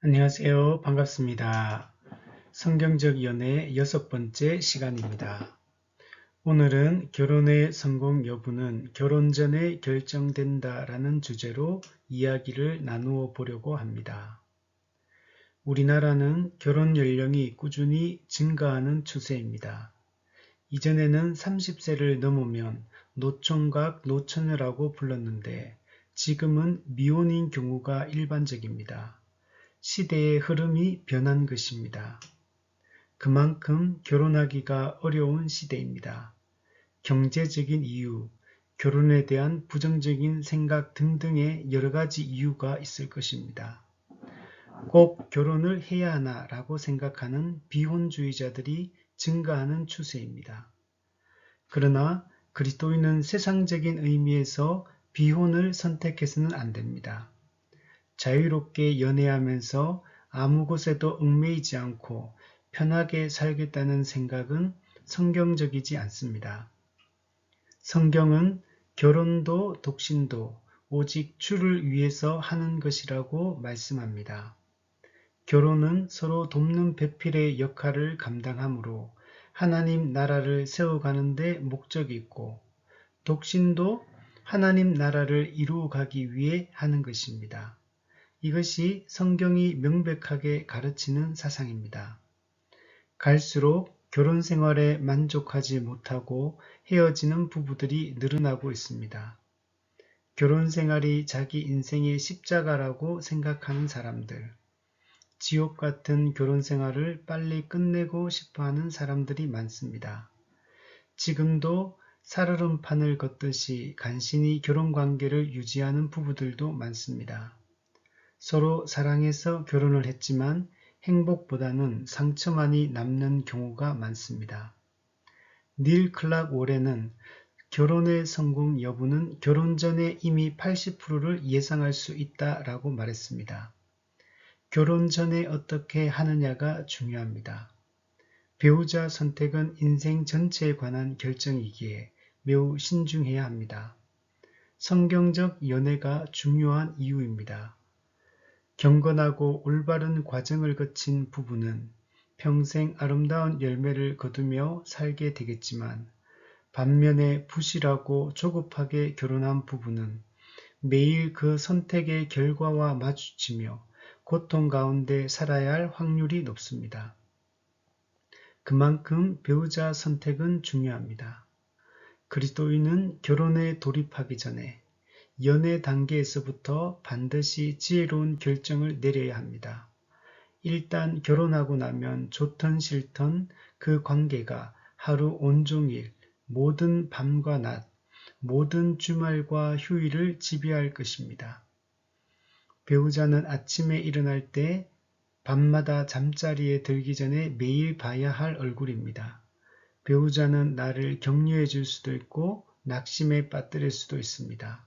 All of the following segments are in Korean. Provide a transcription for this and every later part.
안녕하세요. 반갑습니다. 성경적 연애 6번째 시간입니다. 오늘은 결혼의 성공 여부는 결혼 전에 결정된다 라는 주제로 이야기를 나누어 보려고 합니다. 우리나라는 결혼 연령이 꾸준히 증가하는 추세입니다. 이전에는 30세를 넘으면 노총각, 노처녀라고 불렀는데 지금은 미혼인 경우가 일반적입니다. 시대의 흐름이 변한 것입니다. 그만큼 결혼하기가 어려운 시대입니다. 경제적인 이유, 결혼에 대한 부정적인 생각 등등의 여러 가지 이유가 있을 것입니다. 꼭 결혼을 해야 하나 라고 생각하는 비혼주의자들이 증가하는 추세입니다. 그러나 그리스도인은 세상적인 의미에서 비혼을 선택해서는 안 됩니다. 자유롭게 연애하면서 아무 곳에도 얽매이지 않고 편하게 살겠다는 생각은 성경적이지 않습니다. 성경은 결혼도 독신도 오직 주를 위해서 하는 것이라고 말씀합니다. 결혼은 서로 돕는 배필의 역할을 감당하므로 하나님 나라를 세워가는 데 목적이 있고, 독신도 하나님 나라를 이루어가기 위해 하는 것입니다. 이것이 성경이 명백하게 가르치는 사상입니다. 갈수록 결혼 생활에 만족하지 못하고 헤어지는 부부들이 늘어나고 있습니다. 결혼 생활이 자기 인생의 십자가라고 생각하는 사람들, 지옥 같은 결혼 생활을 빨리 끝내고 싶어하는 사람들이 많습니다. 지금도 살얼음판을 걷듯이 간신히 결혼 관계를 유지하는 부부들도 많습니다. 서로 사랑해서 결혼을 했지만 행복보다는 상처만이 남는 경우가 많습니다. 닐 클락 워렌은 결혼의 성공 여부는 결혼 전에 이미 80%를 예상할 수 있다라고 말했습니다. 결혼 전에 어떻게 하느냐가 중요합니다. 배우자 선택은 인생 전체에 관한 결정이기에 매우 신중해야 합니다. 성경적 연애가 중요한 이유입니다. 경건하고 올바른 과정을 거친 부부는 평생 아름다운 열매를 거두며 살게 되겠지만, 반면에 부실하고 조급하게 결혼한 부부는 매일 그 선택의 결과와 마주치며 고통 가운데 살아야 할 확률이 높습니다. 그만큼 배우자 선택은 중요합니다. 그리스도인은 결혼에 돌입하기 전에 연애 단계에서부터 반드시 지혜로운 결정을 내려야 합니다. 일단 결혼하고 나면 좋든 싫든 그 관계가 하루 온종일 모든 밤과 낮, 모든 주말과 휴일을 지배할 것입니다. 배우자는 아침에 일어날 때 밤마다 잠자리에 들기 전에 매일 봐야 할 얼굴입니다. 배우자는 나를 격려해 줄 수도 있고 낙심에 빠뜨릴 수도 있습니다.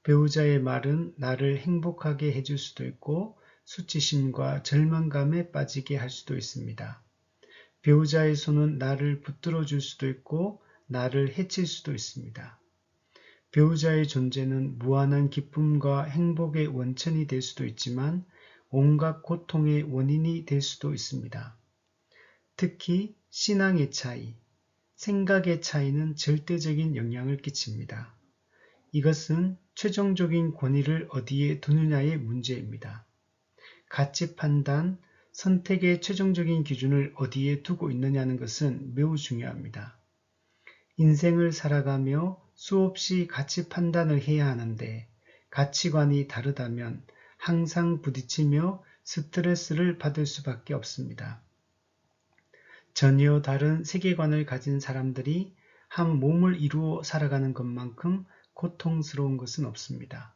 배우자의 말은 나를 행복하게 해줄 수도 있고 수치심과 절망감에 빠지게 할 수도 있습니다. 배우자의 손은 나를 붙들어 줄 수도 있고 나를 해칠 수도 있습니다. 배우자의 존재는 무한한 기쁨과 행복의 원천이 될 수도 있지만 온갖 고통의 원인이 될 수도 있습니다. 특히 신앙의 차이, 생각의 차이는 절대적인 영향을 끼칩니다. 이것은 최종적인 권위를 어디에 두느냐의 문제입니다. 가치 판단, 선택의 최종적인 기준을 어디에 두고 있느냐는 것은 매우 중요합니다. 인생을 살아가며 수없이 가치 판단을 해야 하는데 가치관이 다르다면 항상 부딪히며 스트레스를 받을 수밖에 없습니다. 전혀 다른 세계관을 가진 사람들이 한 몸을 이루어 살아가는 것만큼 고통스러운 것은 없습니다.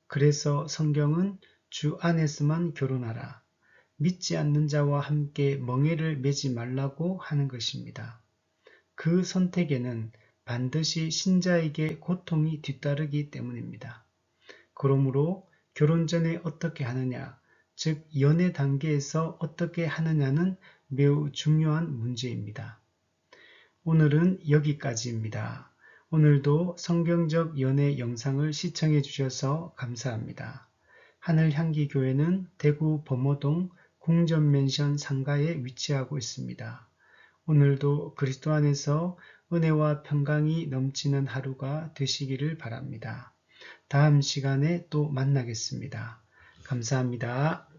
그래서 성경은 주 안에서만 결혼하라, 믿지 않는 자와 함께 멍에를 매지 말라고 하는 것입니다. 그 선택에는 반드시 신자에게 고통이 뒤따르기 때문입니다. 그러므로 결혼 전에 어떻게 하느냐, 즉 연애 단계에서 어떻게 하느냐는 매우 중요한 문제입니다. 오늘은 여기까지입니다. 오늘도 성경적 연애 영상을 시청해 주셔서 감사합니다. 하늘향기교회는 대구 범어동 궁전맨션 상가에 위치하고 있습니다. 오늘도 그리스도 안에서 은혜와 평강이 넘치는 하루가 되시기를 바랍니다. 다음 시간에 또 만나겠습니다. 감사합니다.